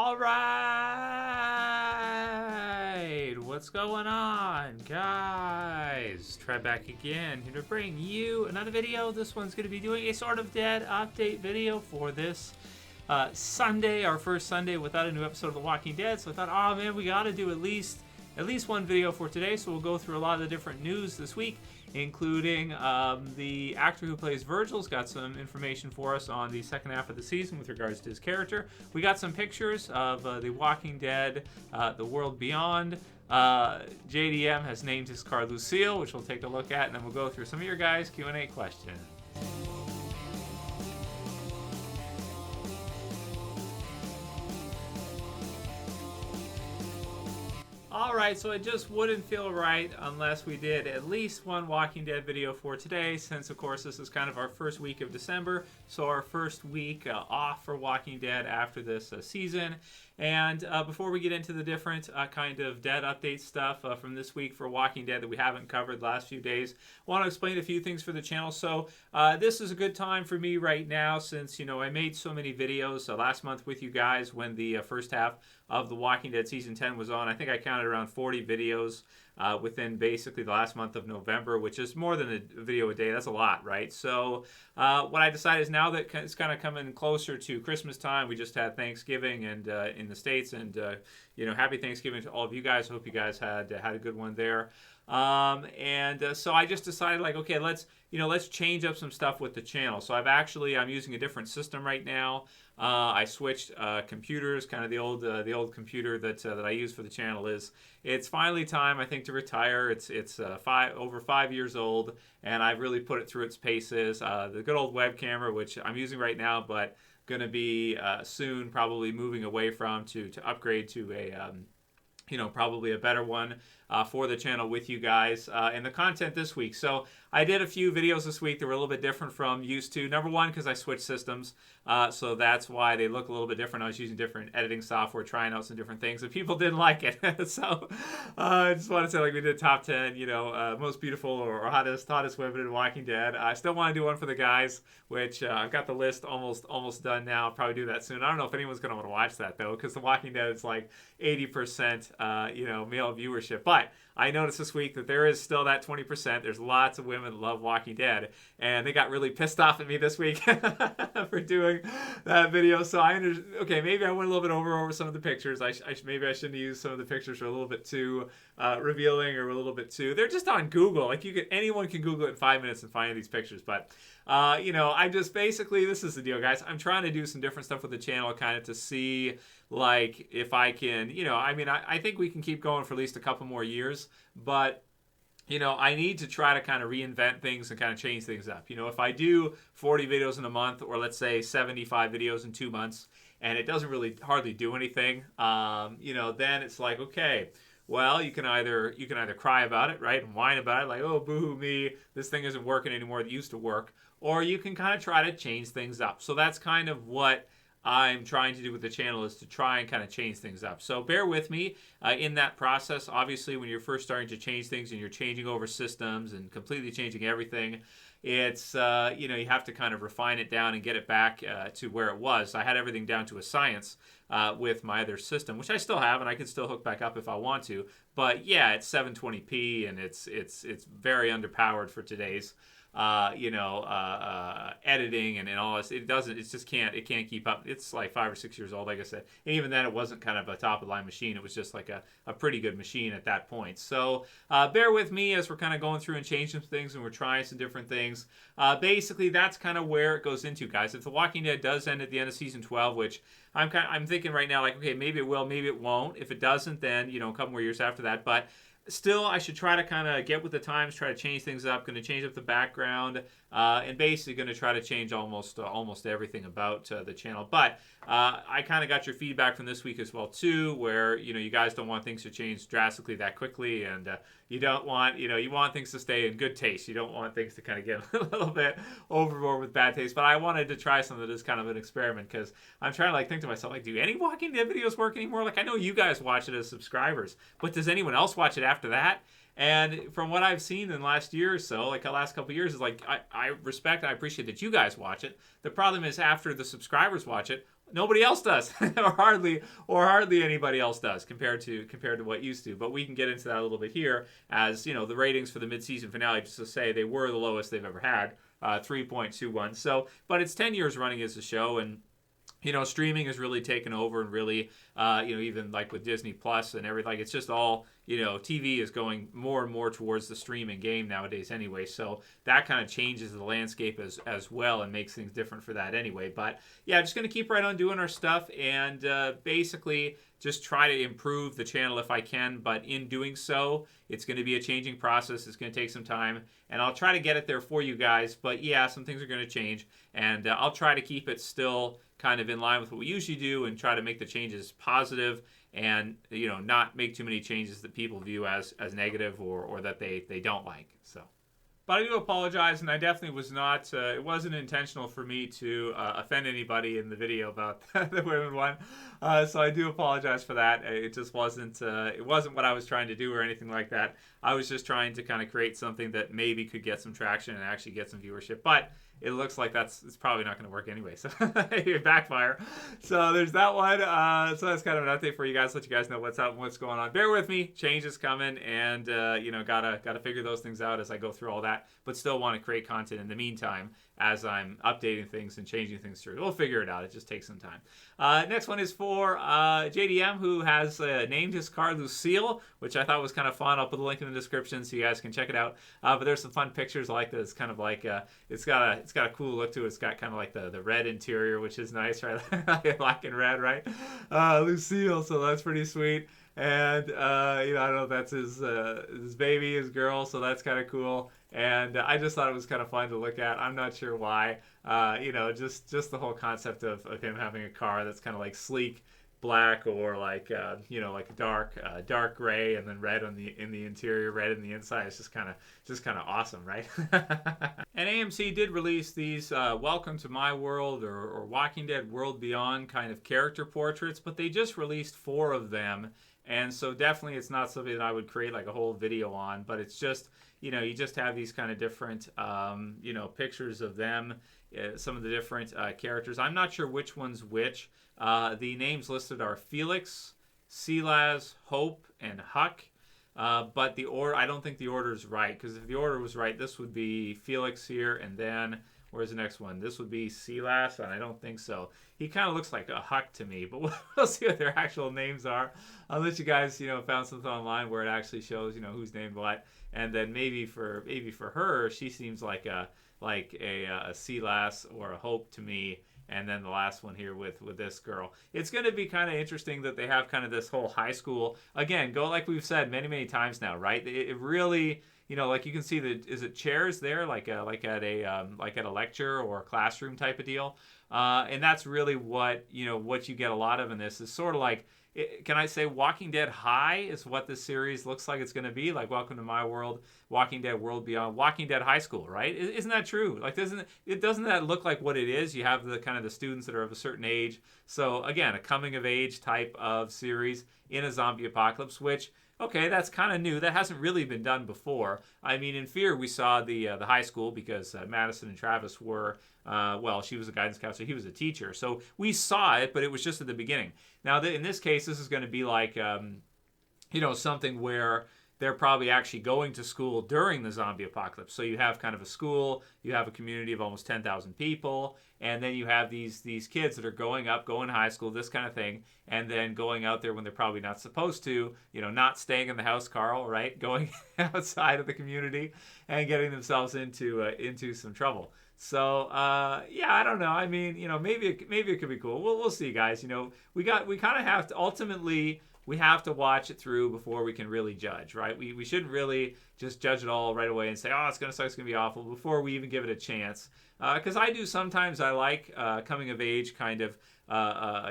All right, what's going on, guys? Try back again here to bring you another video. This one's going to be doing a sort of dead update video for this Sunday, our first Sunday without a new episode of The Walking Dead. So I thought, oh man, we got to do at least one video for today. So we'll go through a lot of the different news this week, including the actor who plays Virgil's got some information for us on the second half of the season with regards to his character. We got some pictures of The Walking Dead, The World Beyond. JDM has named his car Lucille, which we'll take a look at, and then we'll go through some of your guys' Q&A questions. Alright, so it just wouldn't feel right unless we did at least one Walking Dead video for today, since of course this is kind of our first week of December, so our first week off for Walking Dead after this season. And before we get into the different kind of dead update stuff from this week for Walking Dead that we haven't covered the last few days, I want to explain a few things for the channel. So this is a good time for me right now since, you know, I made so many videos last month with you guys when the first half of The Walking Dead Season 10 was on. I think I counted around 40 videos within basically the last month of November, which is more than a video a day. That's a lot, right? So what I decided is now that it's kind of coming closer to Christmas time, we just had Thanksgiving and in the States, and you know, happy Thanksgiving to all of you guys. Hope you guys had a good one there. So I just decided, like, okay, let's change up some stuff with the channel. So I'm using a different system right now. I switched computers, kind of the old computer that I use for the channel. It's finally time, I think, to retire. It's over 5 years old, and I've really put it through its paces. The good old web camera, which I'm using right now, but going to be soon probably moving away from to upgrade to a probably a better one for the channel with you guys and the content this week. So I did a few videos this week that were a little bit different from used to. Number one, because I switched systems, so that's why they look a little bit different. I was using different editing software, trying out some different things, and people didn't like it. So I just want to say, like, we did top 10, most beautiful or hottest women in Walking Dead. I still want to do one for the guys, which I've got the list almost done now. I'll probably do that soon. I don't know if anyone's going to want to watch that, though, because The Walking Dead is like 80% male viewership. But I noticed this week that there is still that 20%. There's lots of women that love Walking Dead, and they got really pissed off at me this week for doing that video. So okay, maybe I went a little bit over some of the pictures. Maybe I shouldn't use some of the pictures. Are a little bit too revealing, or a little bit too. They're just on Google. Like, anyone can Google it in 5 minutes and find these pictures. But I just basically, this is the deal, guys. I'm trying to do some different stuff with the channel, kind of to see, like, if I can, I think we can keep going for at least a couple more years, but I need to try to kind of reinvent things and kind of change things up. If I do 40 videos in a month, or let's say 75 videos in 2 months, and it doesn't really hardly do anything, then it's like, okay, well, you can either cry about it, right, and whine about it, like, oh, boo-hoo me, this thing isn't working anymore, it used to work, or you can kind of try to change things up. So that's kind of what I'm trying to do with the channel, is to try and kind of change things up. So bear with me in that process. Obviously, when you're first starting to change things and you're changing over systems and completely changing everything, it's, you have to kind of refine it down and get it back to where it was. I had everything down to a science with my other system, which I still have, and I can still hook back up if I want to. But yeah, it's 720p, and it's very underpowered for today's editing and all this. It can't keep up. It's like 5 or 6 years old, like I said. And even then, it wasn't kind of a top of the line machine. It was just like a pretty good machine at that point. So bear with me as we're kind of going through and changing some things, and we're trying some different things. Basically, that's kind of where it goes into, guys. If The Walking Dead does end at the end of season 12, which I'm thinking right now, like, okay, maybe it will, maybe it won't. If it doesn't, then a couple more years after that. But still, I should try to kind of get with the times, try to change things up. Going to change up the background, and basically going to try to change almost everything about the channel. But I kind of got your feedback from this week as well too, where you guys don't want things to change drastically that quickly, and you don't want you want things to stay in good taste. You don't want things to kind of get a little bit overboard with bad taste. But I wanted to try something that is kind of an experiment, because I'm trying to think to myself, like, do any Walking Dead videos work anymore? Like, I know you guys watch it as subscribers, but does anyone else watch it after that? And from what I've seen in the last year or so, like the last couple of years, is like, I respect, I appreciate that you guys watch it. The problem is, after the subscribers watch it, Nobody else does, or hardly anybody else does compared to what used to. But we can get into that a little bit here, as you know, the ratings for the mid-season finale, just to say, they were the lowest they've ever had, 3.21. So, but it's 10 years running as a show, and you know, streaming has really taken over, and really, you know, even like with Disney Plus and everything, like it's just all, you know, TV is going more and more towards the streaming game nowadays anyway. So that kind of changes the landscape as well, and makes things different for that anyway. But yeah, just going to keep right on doing our stuff, and basically just try to improve the channel if I can. But in doing so, it's going to be a changing process. It's going to take some time, and I'll try to get it there for you guys. But yeah, some things are going to change, and I'll try to keep it still kind of in line with what we usually do, and try to make the changes positive, and you know, not make too many changes that people view as negative, or that they don't like. So, but I do apologize, and I definitely was not, it wasn't intentional for me to offend anybody in the video about the women one. So I do apologize for that. It just wasn't, it wasn't what I was trying to do or anything like that. I was just trying to kind of create something that maybe could get some traction and actually get some viewership. But it looks like it's probably not going to work anyway, so it backfire. So there's that one. So that's kind of an update for you guys, let you guys know what's up and what's going on. Bear with me, change is coming, and you know, gotta figure those things out as I go through all that, but still want to create content in the meantime as I'm updating things and changing things through. We'll figure it out. It just takes some time. Next one is for JDM, who has named his car Lucille, which I thought was kind of fun. I'll put a link in the description so you guys can check it out. But there's some fun pictures. I like that. It's kind of like it's got a cool look to it. It's got kind of like the red interior, which is nice, right? Black and red, right? Lucille, so that's pretty sweet. And you know, I don't know if that's his baby, his girl, so that's kind of cool. And I just thought it was kind of fun to look at. I'm not sure why. You know, just the whole concept of him having a car that's kind of like sleek black, or like you know, like dark gray, and then red in the interior, red in the inside. It's just kind of awesome, right? And AMC did release these Welcome to My World, or Walking Dead World Beyond kind of character portraits, but they just released 4 of them. And so definitely it's not something that I would create like a whole video on, but it's just, you know, you just have these kind of different, you know, pictures of them, some of the different characters. I'm not sure which one's which. The names listed are Felix, Silas, Hope, and Huck. But the order, I don't think the order is right, because if the order was right, this would be Felix here, and then where's the next one? This would be Silas, and I don't think so. He kind of looks like a Huck to me, but we'll see what their actual names are. Unless you guys, you know, found something online where it actually shows, you know, who's named what. And then maybe for her, she seems like a Silas or a Hope to me. And then the last one here with this girl. It's going to be kind of interesting that they have kind of this whole high school. Again, go like we've said many times now, right? It really, you know, like you can see is it chairs there, like at a lecture or a classroom type of deal. And that's really what you get a lot of in this, is sort of like, can I say Walking Dead High is what this series looks like it's going to be, like Welcome to My World, Walking Dead World Beyond, Walking Dead High School, right? Isn't that true? Like, doesn't that look like what it is? You have the kind of the students that are of a certain age. So again, a coming of age type of series in a zombie apocalypse, which, okay, that's kind of new. That hasn't really been done before. I mean, in Fear, we saw the high school, because Madison and Travis were, well, she was a guidance counselor, he was a teacher. So we saw it, but it was just at the beginning. Now, in this case, this is going to be like, you know, something where they're probably actually going to school during the zombie apocalypse. So you have kind of a school, you have a community of almost 10,000 people, and then you have these kids that are going to high school, this kind of thing, and then going out there when they're probably not supposed to, you know, not staying in the house, Carl, right? Going outside of the community and getting themselves into some trouble. So yeah, I don't know. I mean, you know, maybe it could be cool. We'll see, guys. You know, we kind of have to ultimately. We have to watch it through before we can really judge, right? We shouldn't really just judge it all right away and say, oh, it's going to suck, it's going to be awful, before we even give it a chance. Because I do sometimes, I like coming of age kind of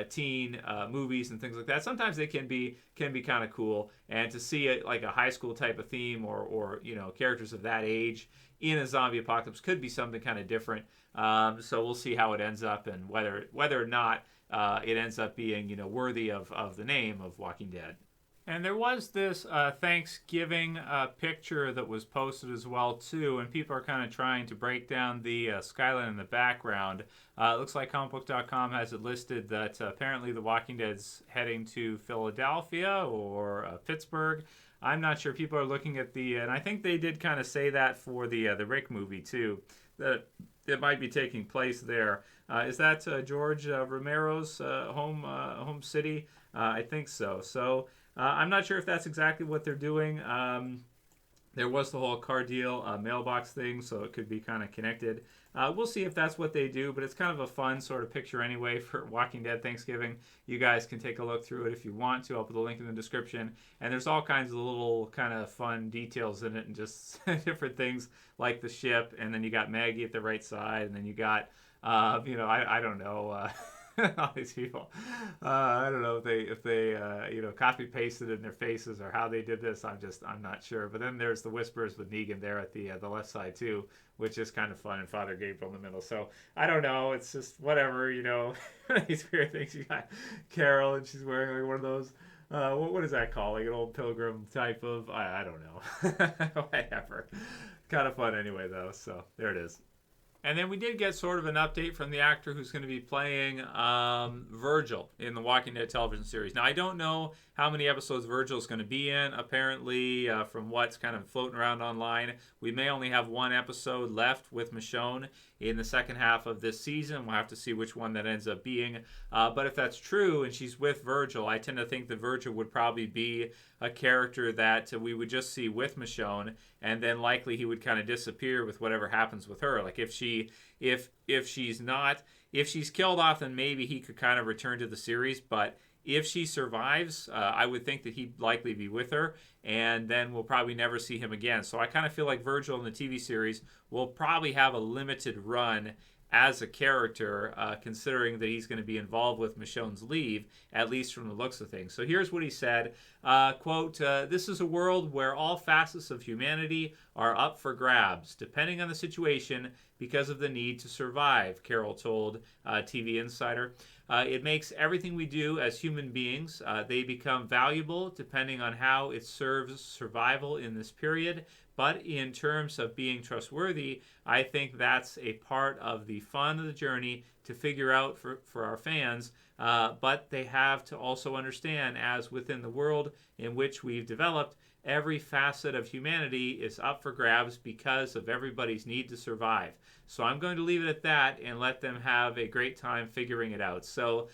teen movies and things like that. Sometimes they can be kind of cool. And to see it like a high school type of theme, or you know, characters of that age in a zombie apocalypse could be something kind of different. So we'll see how it ends up, and whether or not it ends up being, you know, worthy of the name of Walking Dead. And there was this Thanksgiving picture that was posted as well, too, and people are kind of trying to break down the Skyline in the background. It looks like comicbook.com has it listed that apparently The Walking Dead's heading to Philadelphia or Pittsburgh. I'm not sure. People are looking at and I think they did kind of say that for the Rick movie, too, that it might be taking place there. Is that George Romero's home city? I think so. So I'm not sure if that's exactly what they're doing. There was the whole car deal mailbox thing, so it could be kind of connected. We'll see if that's what they do, but it's kind of a fun sort of picture anyway for Walking Dead Thanksgiving. You guys can take a look through it if you want to. I'll put the link in the description. And there's all kinds of little kind of fun details in it and just different things like the ship. And then you got Maggie at the right side, and then you got, I don't know, all these people. I don't know if they copy pasted in their faces or how they did this. I'm not sure. But then there's the whispers with Negan there at the left side too, which is kind of fun, and Father Gabriel in the middle. So I don't know. It's just whatever, these weird things. You got Carroll, and she's wearing like one of those. What is that called? Like an old pilgrim type of. I don't know. Whatever. Kind of fun anyway, though. So there it is. And then we did get sort of an update from the actor who's going to be playing Virgil in the Walking Dead television series. Now, I don't know how many episodes Virgil's going to be in. Apparently, from what's kind of floating around online, we may only have one episode left with Michonne in the second half of this season. We'll have to see which one that ends up being. But if that's true and she's with Virgil, I tend to think that Virgil would probably be a character that we would just see with Michonne, and then likely he would kind of disappear with whatever happens with her. Like if she's killed off, then maybe he could kind of return to the series. But if she survives, I would think that he'd likely be with her, and then we'll probably never see him again. So I kind of feel like Virgil in the TV series will probably have a limited run as a character, considering that he's going to be involved with Michonne's leave, at least from the looks of things. So here's what he said, quote, this is a world where all facets of humanity are up for grabs, depending on the situation, because of the need to survive, Carroll told TV Insider. It makes everything we do as human beings. They become valuable depending on how it serves survival in this period. But in terms of being trustworthy, I think that's a part of the fun of the journey to figure out for our fans. But they have to also understand, as within the world in which we've developed, every facet of humanity is up for grabs because of everybody's need to survive. So I'm going to leave it at that and let them have a great time figuring it out. So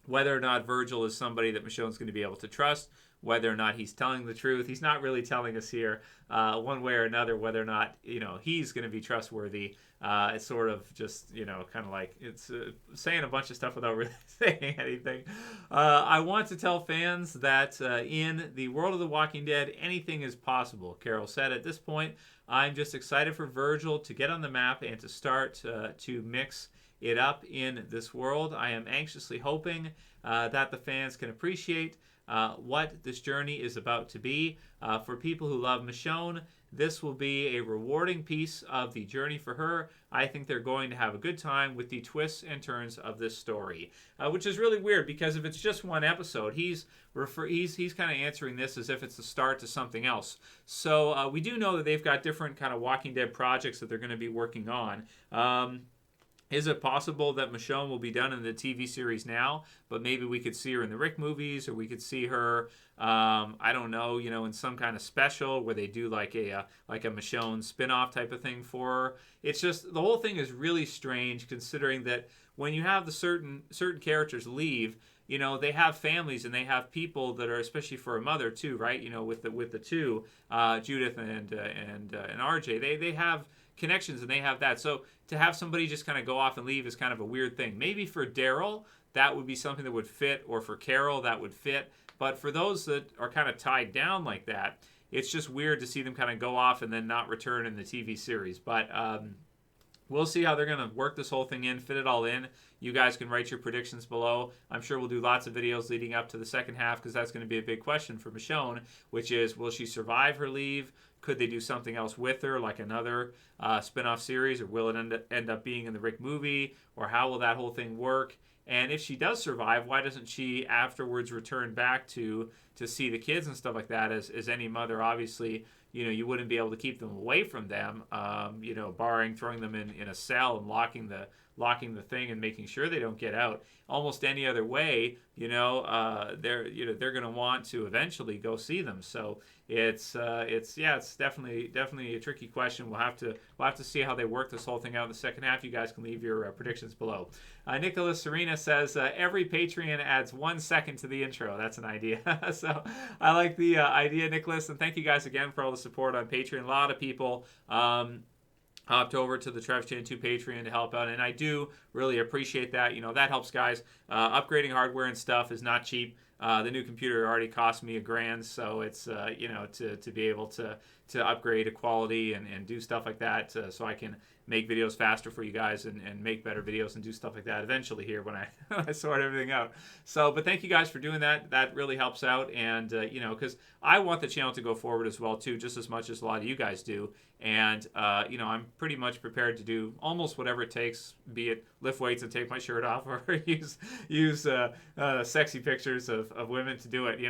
whether or not Virgil is somebody that Michonne's going to be able to trust, whether or not he's telling the truth, he's not really telling us here one way or another whether or not he's going to be trustworthy. It's sort of just kind of like it's saying a bunch of stuff without really saying anything. I want to tell fans that in the world of The Walking Dead, anything is possible, Carroll said. At this point, I'm just excited for Virgil to get on the map and to start to mix it up in this world. I am anxiously hoping that the fans can appreciate what this journey is about to be. For people who love Michonne, this will be a rewarding piece of the journey for her. I think they're going to have a good time with the twists and turns of this story, which is really weird because if it's just one episode, he's kind of answering this as if it's the start to something else. So we do know that they've got different kind of Walking Dead projects that they're going to be working on. Is it possible that Michonne will be done in the TV series now, but maybe we could see her in the Rick movies, or we could see her, I don't know, in some kind of special where they do like a Michonne spin-off type of thing for her. It's just, the whole thing is really strange considering that when you have the certain characters leave, they have families and they have people that are, especially for a mother too, right? With the two, Judith and RJ, they have connections and they have that. So to have somebody just kind of go off and leave is kind of a weird thing. Maybe for Daryl, that would be something that would fit, or for Carroll, that would fit. But for those that are kind of tied down like that, it's just weird to see them kind of go off and then not return in the TV series. But we'll see how they're going to work this whole thing in, fit it all in. You guys can write your predictions below. I'm sure we'll do lots of videos leading up to the second half because that's going to be a big question for Michonne, which is, will she survive her leave? Could they do something else with her, like another spin-off series, or will it end up being in the Rick movie, or how will that whole thing work? And if she does survive, why doesn't she afterwards return back to see the kids and stuff like that? As any mother, obviously, you wouldn't be able to keep them away from them, barring throwing them in a cell and locking the thing and making sure they don't get out. Almost any other way, they're going to want to eventually go see them. So it's definitely a tricky question. We'll have to see how they work this whole thing out in the second half. You guys can leave your predictions below. Nicholas Serena says every Patreon adds 1 second to the intro. That's an idea. So I like the idea, Nicholas, and thank you guys again for all the support on Patreon. A lot of people hopped over to the Travis Chan 2 Patreon to help out, and I do really appreciate that. That helps, guys. Upgrading hardware and stuff is not cheap. The new computer already cost me $1,000, so it's to be able to upgrade a quality and do stuff like that, so I can make videos faster for you guys and make better videos and do stuff like that eventually here when I sort everything out. So, but thank you guys for doing that. That really helps out, and because I want the channel to go forward as well too, just as much as a lot of you guys do. And I'm pretty much prepared to do almost whatever it takes, be it lift weights and take my shirt off, or use sexy pictures of women to do it.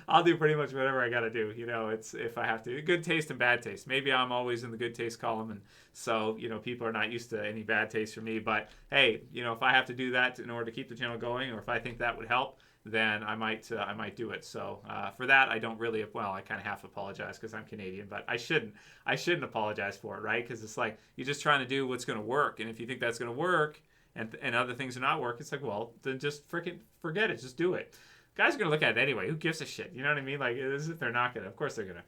I'll do pretty much whatever I got to do. It's if I have to. Good taste and bad taste. Maybe I'm always in the good taste column, and so people are not used to any bad taste from me. But hey, if I have to do that in order to keep the channel going, or if I think that would help, then I might do it. So for that, I don't really, I kind of have to apologize because I'm Canadian, but I shouldn't apologize for it, right? Because it's like you're just trying to do what's going to work, and if you think that's going to work and other things are not working, it's like, well, then just freaking forget it, just do it. Guys are going to look at it anyway. Who gives a shit? You know what I mean? Like, as if they're not going to. Of course they're going to.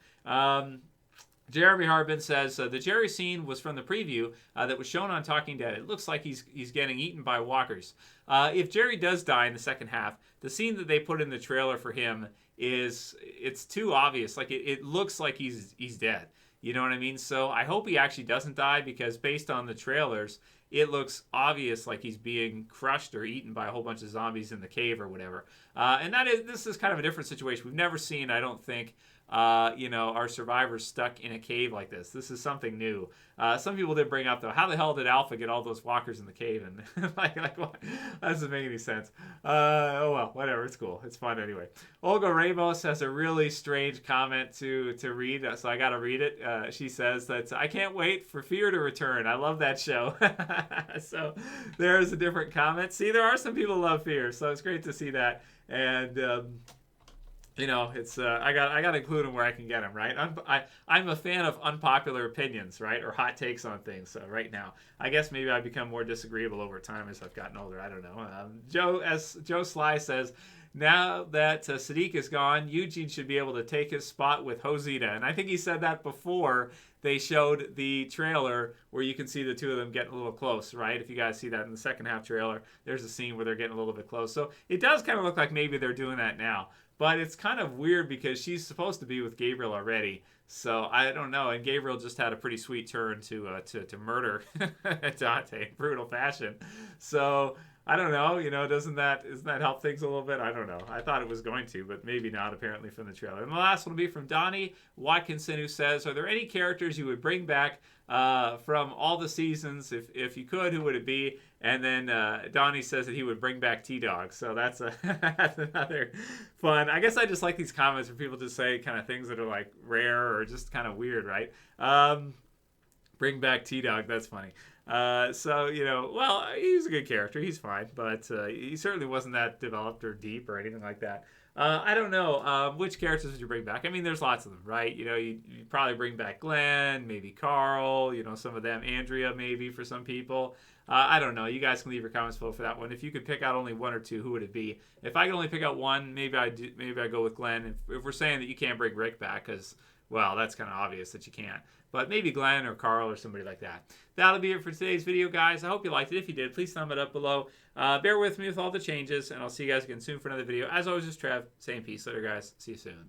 Jeremy Harbin says, the Jerry scene was from the preview that was shown on Talking Dead. It looks like he's getting eaten by walkers. If Jerry does die in the second half, the scene that they put in the trailer for him it's too obvious. Like, it looks like he's dead. You know what I mean? So I hope he actually doesn't die, because based on the trailers, it looks obvious like he's being crushed or eaten by a whole bunch of zombies in the cave or whatever. And this is kind of a different situation. We've never seen, I don't think, our survivors stuck in a cave like this. This is something new. Some people did bring up, though, how the hell did Alpha get all those walkers in the cave? And like what? That doesn't make any sense. Oh well, whatever. It's cool. It's fun anyway. Olga Ramos has a really strange comment to read, so I got to read it. She says that I can't wait for Fear to return. I love that show. So there's a different comment. See, there are some people who love Fear, so it's great to see that. And it's I got to include them where I can get them, right? I'm a fan of unpopular opinions, right, or hot takes on things. So right now, I guess maybe I become more disagreeable over time as I've gotten older. I don't know. Joe Sly says, now that Sadiq is gone, Eugene should be able to take his spot with Josita, and I think he said that before they showed the trailer where you can see the two of them getting a little close, right? If you guys see that in the second half trailer, there's a scene where they're getting a little bit close. So it does kind of look like maybe they're doing that now. But it's kind of weird because she's supposed to be with Gabriel already. So I don't know. And Gabriel just had a pretty sweet turn to murder Dante in brutal fashion. So I don't know. Doesn't that help things a little bit? I don't know. I thought it was going to, but maybe not, apparently, from the trailer. And the last one will be from Donnie Watkinson, who says, are there any characters you would bring back from all the seasons? If you could, who would it be? And then Donnie says that he would bring back T-Dog. So that's another fun. I guess I just like these comments where people just say kind of things that are like rare or just kind of weird, right? Bring back T-Dog. That's funny. Well, he's a good character. He's fine. But he certainly wasn't that developed or deep or anything like that. I don't know. Which characters would you bring back? I mean, there's lots of them, right? You'd probably bring back Glenn, maybe Carl, some of them, Andrea maybe for some people. I don't know. You guys can leave your comments below for that one. If you could pick out only one or two, who would it be? If I could only pick out one, maybe I go with Glenn. If we're saying that you can't bring Rick back, because, well, that's kind of obvious that you can't. But maybe Glenn or Carl or somebody like that. That'll be it for today's video, guys. I hope you liked it. If you did, please thumb it up below. Bear with me with all the changes, and I'll see you guys again soon for another video. As always, it's Trev. Saying peace. Later, guys. See you soon.